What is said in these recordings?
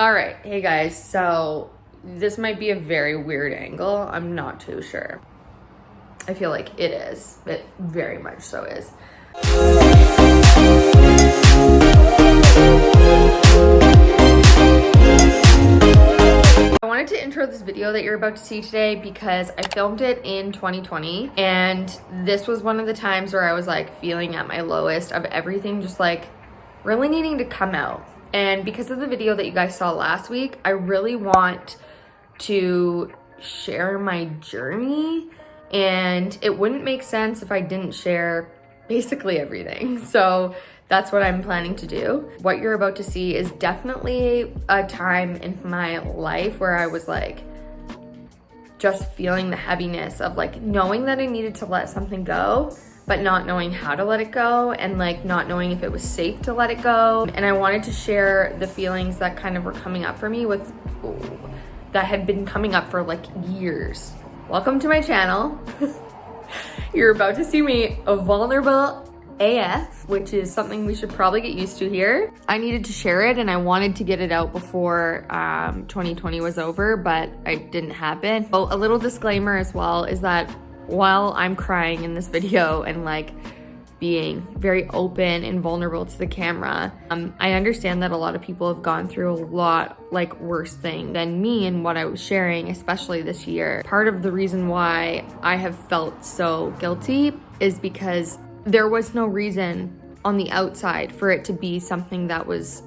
All right, hey guys, so this might be a very weird angle. I'm not too sure. I feel like it is. It very much so is. I wanted to intro this video that you're about to see today because I filmed it in 2020, and this was one of the times where I was like feeling at my lowest of everything just like really needing to come out. And because of the video that you guys saw last week, I really want to share my journey, and it wouldn't make sense if I didn't share basically everything. So that's what I'm planning to do. What you're about to see is definitely a time in my life where I was like just feeling the heaviness of like knowing that I needed to let something go, but not knowing how to let it go, and like not knowing if it was safe to let it go. And I wanted to share the feelings that kind of were coming up for me that had been coming up for like years. Welcome to my channel. You're about to see me vulnerable AF, which is something we should probably get used to here. I needed to share it and I wanted to get it out before 2020 was over, but it didn't happen. Oh, a little disclaimer as well is that while I'm crying in this video and like being very open and vulnerable to the camera, I understand that a lot of people have gone through a lot like worse thing than me and what I was sharing, especially this year. Part of the reason why I have felt so guilty is because there was no reason on the outside for it to be something that was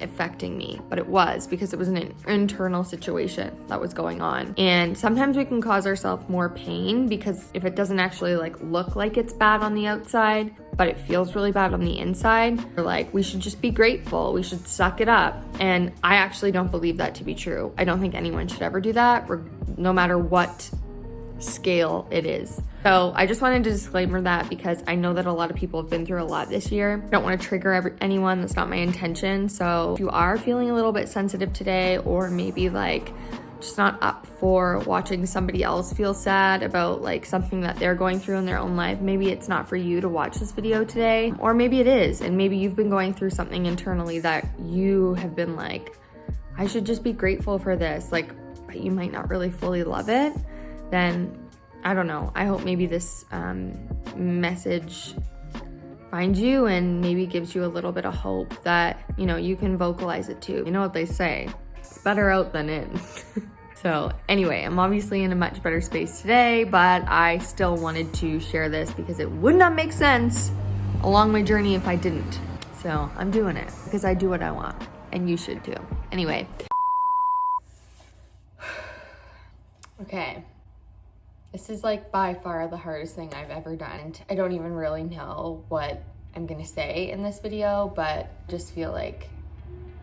affecting me, but it was because it was an internal situation that was going on. And sometimes we can cause ourselves more pain because if it doesn't actually like look like it's bad on the outside, but it feels really bad on the inside, we're like, we should just be grateful, we should suck it up. And I actually don't believe that to be true. I don't think anyone should ever do that, no matter what scale it is. So I just wanted to disclaimer that because I know that a lot of people have been through a lot this year. I don't want to trigger anyone. That's not my intention. So if you are feeling a little bit sensitive today, or maybe like just not up for watching somebody else feel sad about like something that they're going through in their own life, maybe it's not for you to watch this video today, or maybe it is, and maybe you've been going through something internally that you have been like, I should just be grateful for this, like, but you might not really fully love it. Then I don't know. I hope maybe this message finds you and maybe gives you a little bit of hope that, you know, you can vocalize it too. You know what they say, it's better out than in. So anyway, I'm obviously in a much better space today, but I still wanted to share this because it would not make sense along my journey if I didn't. So I'm doing it because I do what I want, and you should too. Anyway. Okay. This is like by far the hardest thing I've ever done. I don't even really know what I'm gonna say in this video, but I just feel like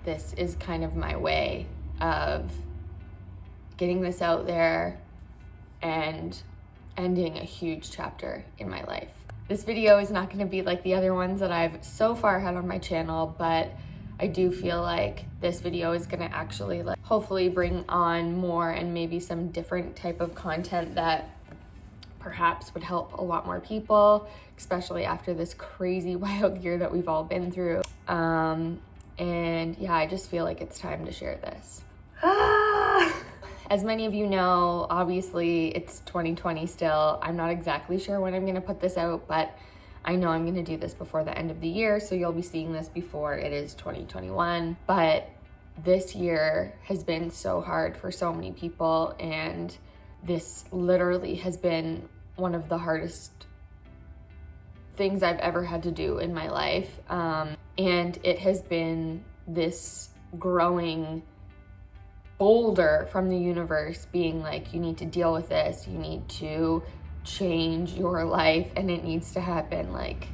this is kind of my way of getting this out there and ending a huge chapter in my life. This video is not gonna be like the other ones that I've so far had on my channel, but I do feel like this video is gonna actually like hopefully bring on more and maybe some different type of content that perhaps would help a lot more people, especially after this crazy wild year that we've all been through. And yeah, I just feel like it's time to share this. As many of you know, obviously it's 2020 still. I'm not exactly sure when I'm gonna put this out, but I know I'm gonna do this before the end of the year, so you'll be seeing this before it is 2021. But this year has been so hard for so many people, and this literally has been one of the hardest things I've ever had to do in my life. And it has been this growing boulder from the universe being like, you need to deal with this, you need to change your life, and it needs to happen like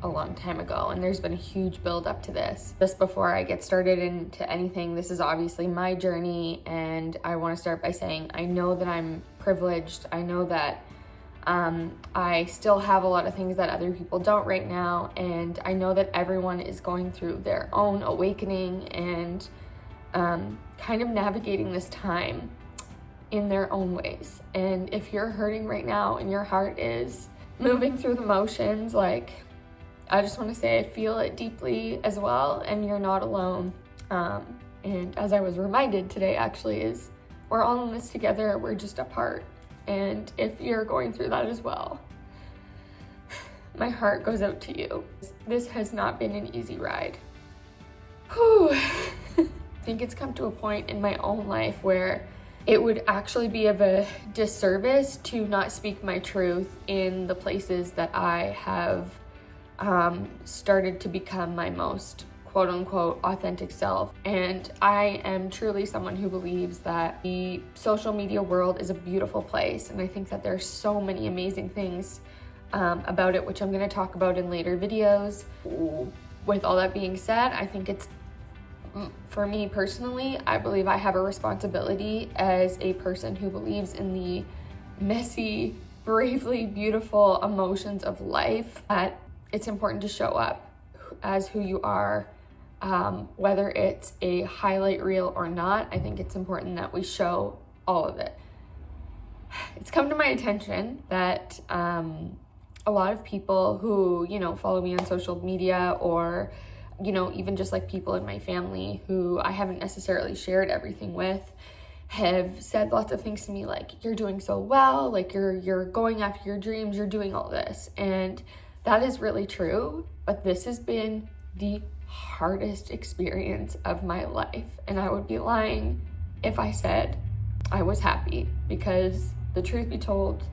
a long time ago. And there's been a huge build up to this. Just before I get started into anything, this is obviously my journey, and I want to start by saying I know that I'm privileged. I know that I still have a lot of things that other people don't right now, and I know that everyone is going through their own awakening and kind of navigating this time in their own ways. And if you're hurting right now and your heart is moving through the motions, like, I just want to say I feel it deeply as well, and you're not alone. And as I was reminded today, actually, is we're all in this together, we're just apart. And if you're going through that as well, my heart goes out to you. This has not been an easy ride. Whew. I think it's come to a point in my own life where it would actually be of a disservice to not speak my truth in the places that I have started to become my most quote unquote authentic self. And I am truly someone who believes that the social media world is a beautiful place. And I think that there's so many amazing things about it, which I'm going to talk about in later videos. With all that being said, I think it's, for me personally, I believe I have a responsibility as a person who believes in the messy, bravely beautiful emotions of life, that it's important to show up as who you are, whether it's a highlight reel or not. I think it's important that we show all of it. It's come to my attention that a lot of people who, follow me on social media, or, even just like people in my family who I haven't necessarily shared everything with, have said lots of things to me like, you're doing so well, like you're going after your dreams, you're doing all this. And that is really true, but this has been the hardest experience of my life. And I would be lying if I said I was happy, because the truth be told,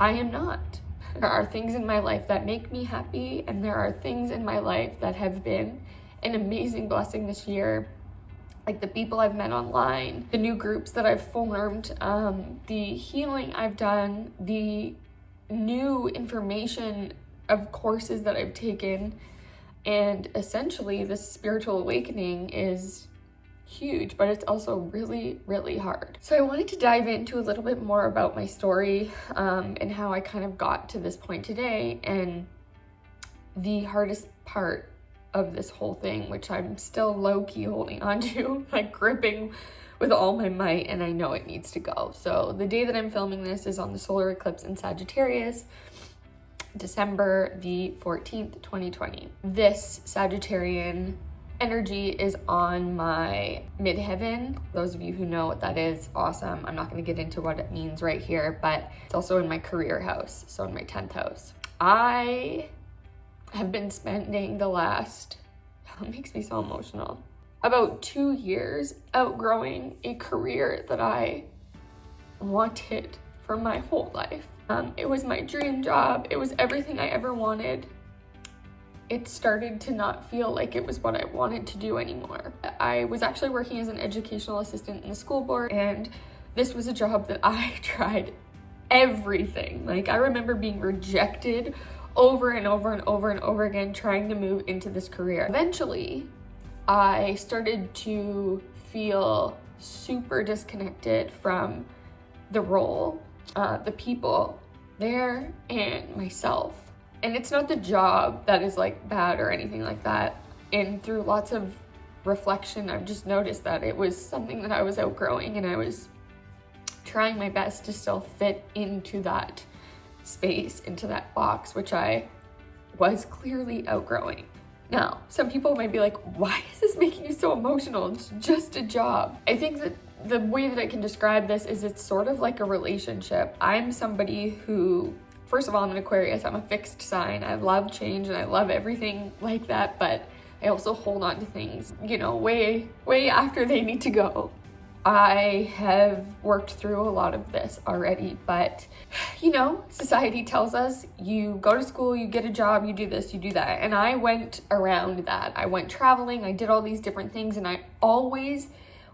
I am not. There are things in my life that make me happy, and there are things in my life that have been an amazing blessing this year, like the people I've met online, the new groups that I've formed, the healing I've done, the new information of courses that I've taken, and essentially this spiritual awakening is huge, but it's also really, really hard. So I wanted to dive into a little bit more about my story and how I kind of got to this point today. And the hardest part of this whole thing, which I'm still low-key holding on to, like gripping with all my might, and I know it needs to go. So the day that I'm filming this is on the solar eclipse in Sagittarius, December the 14th, 2020. This Sagittarian energy is on my midheaven. Those of you who know what that is, awesome. I'm not going to get into what it means right here, but it's also in my career house, so in my 10th house. I have been spending the last, it makes me so emotional, about 2 years outgrowing a career that I wanted for my whole life. It was my dream job. It was everything I ever wanted. It started to not feel like it was what I wanted to do anymore. I was actually working as an educational assistant in the school board, and this was a job that I tried everything. Like, I remember being rejected over and over and over and over again trying to move into this career. Eventually, I started to feel super disconnected from the role, the people there, and myself. And it's not the job that is like bad or anything like that. And through lots of reflection, I've just noticed that it was something that I was outgrowing, and I was trying my best to still fit into that space, into that box, which I was clearly outgrowing. Now, some people might be like, why is this making you so emotional? It's just a job. I think that the way that I can describe this is it's sort of like a relationship. I'm somebody who, first of all, I'm an Aquarius. I'm a fixed sign. I love change and I love everything like that, but I also hold on to things, way after they need to go. I have worked through a lot of this already, but society tells us you go to school, you get a job, you do this, you do that. And I went around that. I went traveling, I did all these different things, and I always,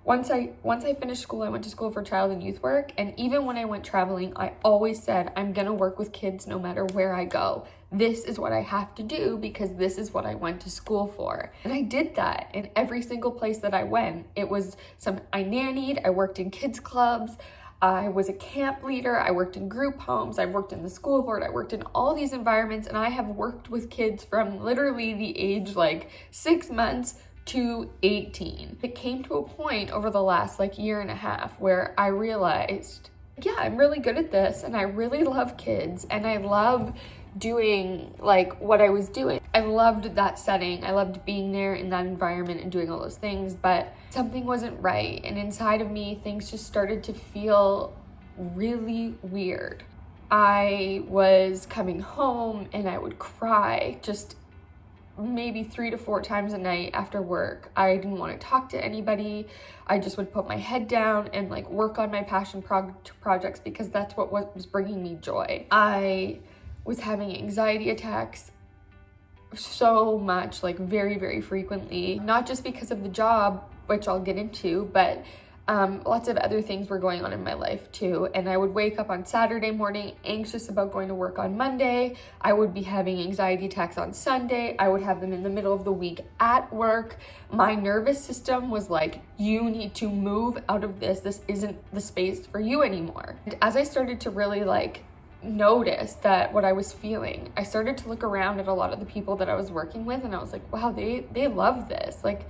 once I finished school, I went to school for child and youth work. And even when I went traveling, I always said, I'm gonna work with kids no matter where I go. This is what I have to do because this is what I went to school for. And I did that in every single place that I went. It was I nannied, I worked in kids clubs, I was a camp leader, I worked in group homes, I worked in the school board, I worked in all these environments, and I have worked with kids from literally the age 6 months to 18. It came to a point over the last year and a half where I realized, yeah, I'm really good at this, and I really love kids, and I love doing what I was doing. I loved that setting. I loved being there in that environment and doing all those things, but something wasn't right. And inside of me, things just started to feel really weird. I was coming home and I would cry just maybe 3 to 4 times a night after work. I didn't want to talk to anybody. I just would put my head down and like work on my passion projects because that's what was bringing me joy. I was having anxiety attacks so much, like very, very frequently, not just because of the job, which I'll get into, but lots of other things were going on in my life too. And I would wake up on Saturday morning anxious about going to work on Monday. I would be having anxiety attacks on Sunday. I would have them in the middle of the week at work. My nervous system was like, you need to move out of this. This isn't the space for you anymore. And as I started to really like notice that what I was feeling, I started to look around at a lot of the people that I was working with, and I was like, wow, they love this. Like,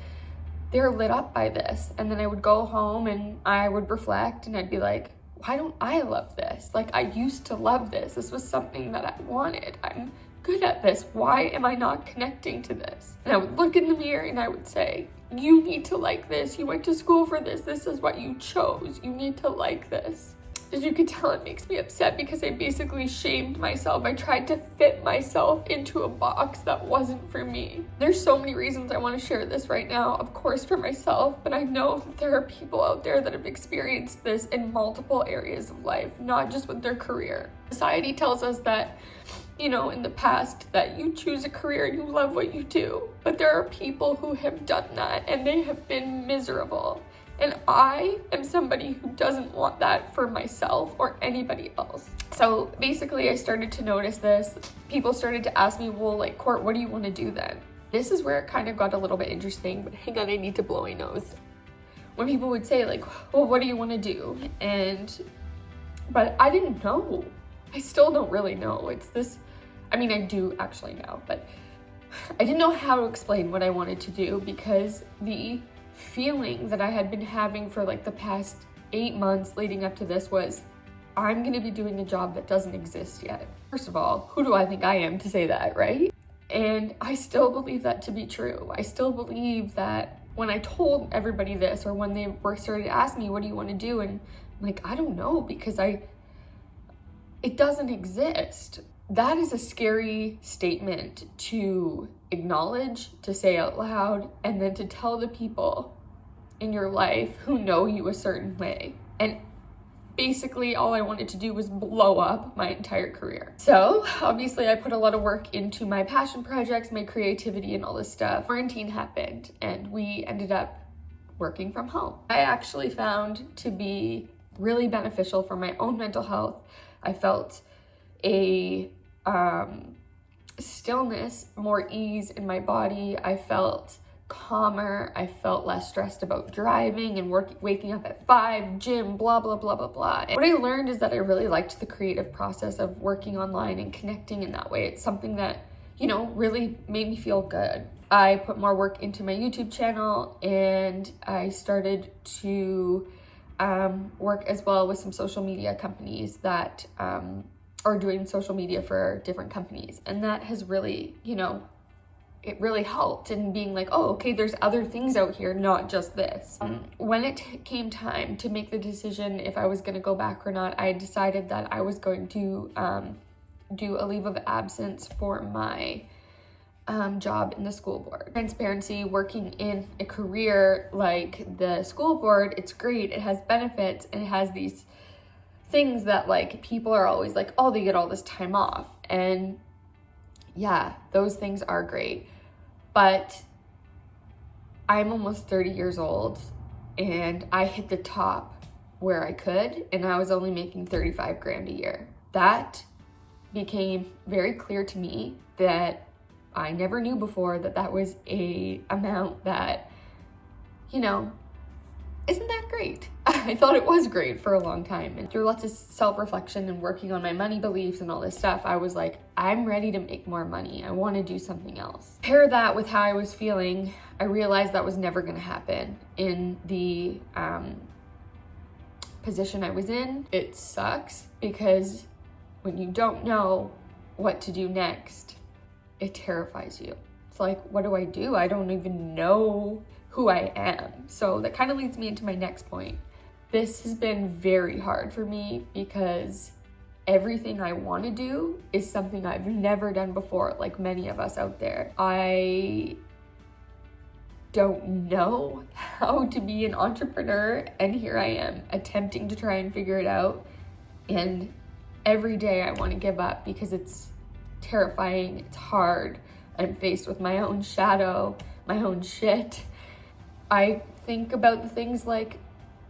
they're lit up by this. And then I would go home and I would reflect and I'd be like, why don't I love this? Like, I used to love this. This was something that I wanted. I'm good at this. Why am I not connecting to this? And I would look in the mirror and I would say, you need to like this. You went to school for this. This is what you chose. You need to like this. As you can tell, it makes me upset because I basically shamed myself. I tried to fit myself into a box that wasn't for me. There's so many reasons I want to share this right now, of course for myself, but I know that there are people out there that have experienced this in multiple areas of life, not just with their career. Society tells us that, you know, in the past that you choose a career and you love what you do, but there are people who have done that and they have been miserable. And I am somebody who doesn't want that for myself or anybody else. So basically I started to notice this. People started to ask me, well, like, Court, what do you want to do then? This is where it kind of got a little bit interesting, but hang on, I need to blow my nose. When people would say like, well, what do you want to do? But I didn't know. I still don't really know. It's this, I mean, I do actually know, but I didn't know how to explain what I wanted to do because the feeling that I had been having for like the past 8 months leading up to this was, I'm going to be doing a job that doesn't exist yet. First of all, who do I think I am to say that, right? And I still believe that to be true. I still believe that when I told everybody this, or when they were started to ask me, what do you want to do? And I'm like, I don't know, because it doesn't exist. That is a scary statement to acknowledge, to say out loud, and then to tell the people in your life who know you a certain way. And basically all I wanted to do was blow up my entire career. So obviously I put a lot of work into my passion projects, my creativity and all this stuff. Quarantine happened and we ended up working from home. I actually found to be really beneficial for my own mental health. I felt a stillness, more ease in my body. I felt calmer. I felt less stressed about driving and waking up at 5, gym, blah, blah, blah, blah, blah. And what I learned is that I really liked the creative process of working online and connecting in that way. It's something that, you know, really made me feel good. I put more work into my YouTube channel and I started to work as well with some social media companies that are doing social media for different companies. And that has really, you know, it really helped in being like, oh, okay, there's other things out here, not just this. When it came time to make the decision if I was going to go back or not, I decided that I was going to do a leave of absence for my job in the school board. Transparency, working in a career like the school board, it's great, it has benefits, and it has these things that like people are always like, oh, they get all this time off. And yeah, those things are great. But I'm almost 30 years old and I hit the top where I could, and I was only making 35 grand a year. That became very clear to me that I never knew before that was a amount that, you know, isn't that great? I thought it was great for a long time. And through lots of self-reflection and working on my money beliefs and all this stuff, I was like, I'm ready to make more money. I want to do something else. Pair that with how I was feeling, I realized that was never going to happen in the position I was in. It sucks because when you don't know what to do next, it terrifies you. It's like, what do? I don't even know who I am. So that kind of leads me into my next point. This has been very hard for me because everything I want to do is something I've never done before, like many of us out there. I don't know how to be an entrepreneur, and here I am attempting to try and figure it out. And every day I want to give up because it's terrifying, it's hard. I'm faced with my own shadow, my own shit. I think about the things like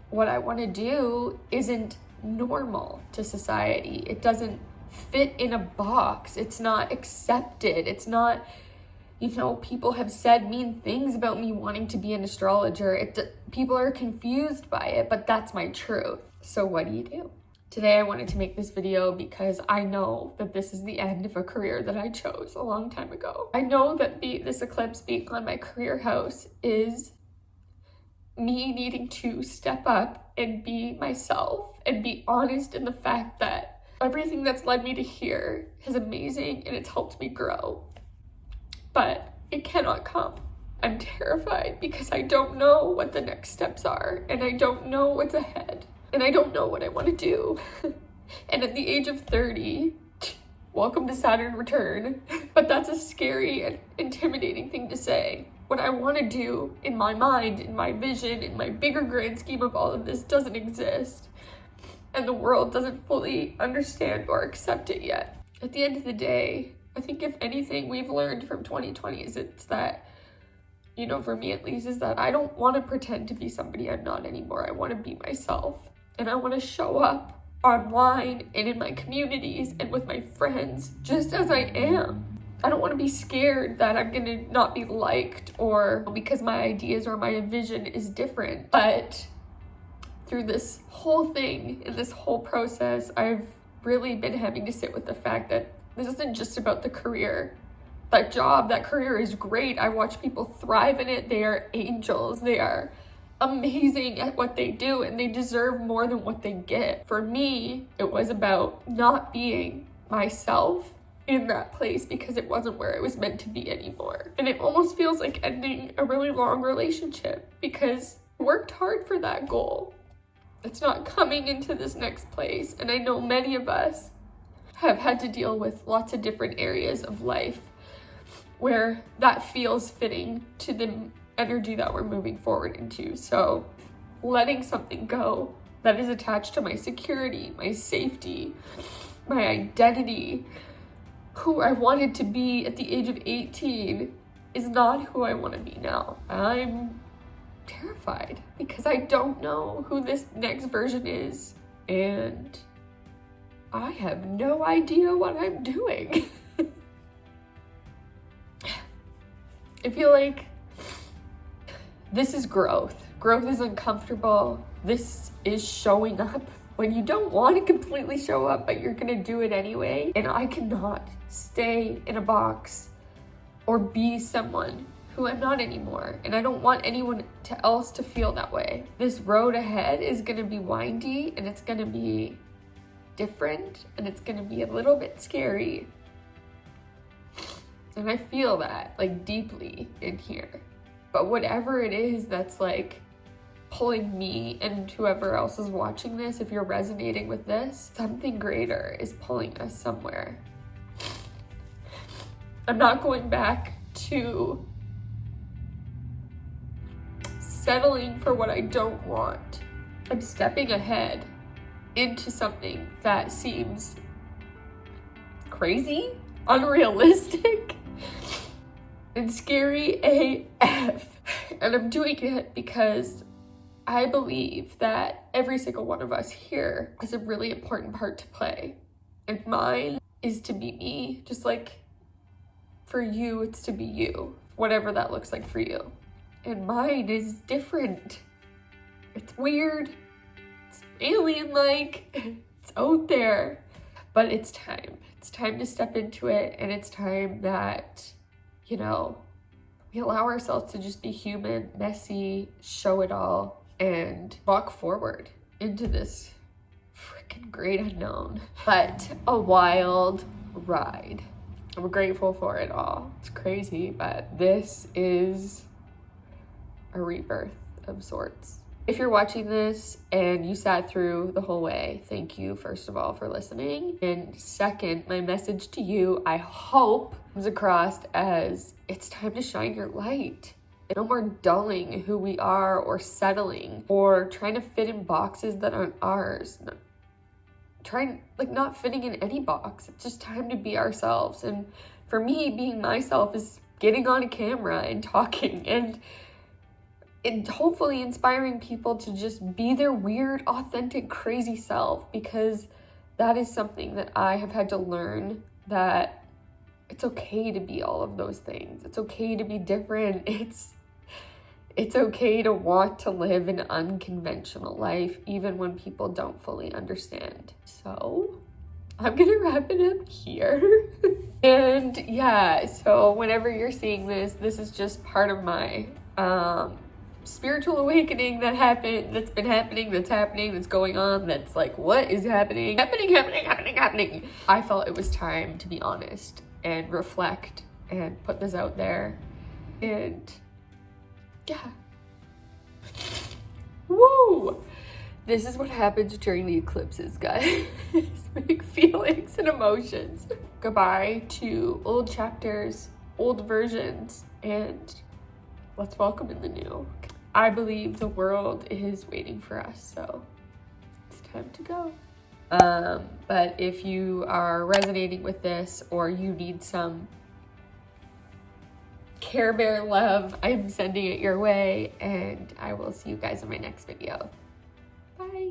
what I want to do isn't normal to society. It doesn't fit in a box. It's not accepted. It's not, people have said mean things about me wanting to be an astrologer. People are confused by it, but that's my truth. So what do you do? Today I wanted to make this video because I know that this is the end of a career that I chose a long time ago. I know that this eclipse being on my career house is me needing to step up and be myself and be honest in the fact that everything that's led me to here is amazing and it's helped me grow. But it cannot come. I'm terrified because I don't know what the next steps are, and I don't know what's ahead, and I don't know what I want to do. And at the age of 30, welcome to Saturn return, but that's a scary and intimidating thing to say. What I want to do in my mind, in my vision, in my bigger grand scheme of all of this doesn't exist. And the world doesn't fully understand or accept it yet. At the end of the day, I think if anything we've learned from 2020 is it's that, for me at least, is that I don't want to pretend to be somebody I'm not anymore. I want to be myself. And I want to show up online and in my communities and with my friends just as I am. I don't want to be scared that I'm going to not be liked or because my ideas or my vision is different. But through this whole thing, in this whole process, I've really been having to sit with the fact that this isn't just about the career. That job, that career is great. I watch people thrive in it. They are angels. They are amazing at what they do, and they deserve more than what they get. For me, it was about not being myself in that place because it wasn't where I was meant to be anymore. And it almost feels like ending a really long relationship because I worked hard for that goal. It's not coming into this next place. And I know many of us have had to deal with lots of different areas of life where that feels fitting to the energy that we're moving forward into. So letting something go that is attached to my security, my safety, my identity, who I wanted to be at the age of 18 is not who I want to be now. I'm terrified because I don't know who this next version is, and I have no idea what I'm doing. I feel like this is growth. Growth is uncomfortable. This is showing up when you don't want to completely show up, but you're gonna do it anyway. And I cannot stay in a box or be someone who I'm not anymore. And I don't want anyone else to feel that way. This road ahead is gonna be windy, and it's gonna be different, and it's gonna be a little bit scary. And I feel that like deeply in here. But whatever it is that's like pulling me and whoever else is watching this, if you're resonating with this, something greater is pulling us somewhere. I'm not going back to settling for what I don't want. I'm stepping ahead into something that seems crazy, unrealistic, and scary AF. And I'm doing it because I believe that every single one of us here has a really important part to play. And mine is to be me, just like for you, it's to be you, whatever that looks like for you. And mine is different. It's weird, it's alien-like, it's out there, but it's time. It's time to step into it, and it's time that, we allow ourselves to just be human, messy, show it all, and walk forward into this freaking great unknown, but a wild ride. I'm grateful for it all. It's crazy, but this is a rebirth of sorts. If you're watching this and you sat through the whole way, thank you, first of all, for listening. And second, my message to you, I hope, comes across as it's time to shine your light. No more dulling who we are or settling or trying to fit in boxes that aren't ours. Not fitting in any box. It's just time to be ourselves. And for me, being myself is getting on a camera and talking and hopefully inspiring people to just be their weird, authentic, crazy self, because that is something that I have had to learn, that it's okay to be all of those things. It's okay to be different. It's okay to want to live an unconventional life, even when people don't fully understand. So I'm gonna wrap it up here. And yeah, so whenever you're seeing this, this is just part of my spiritual awakening that's going on, that's like, what is happening? I felt it was time to be honest and reflect and put this out there. And yeah. Woo! This is what happens during the eclipses, guys. Big feelings and emotions. Goodbye to old chapters, old versions, and let's welcome in the new. I believe the world is waiting for us, so it's time to go. But if you are resonating with this, or you need some Care Bear love, I'm sending it your way, and I will see you guys in my next video. Bye.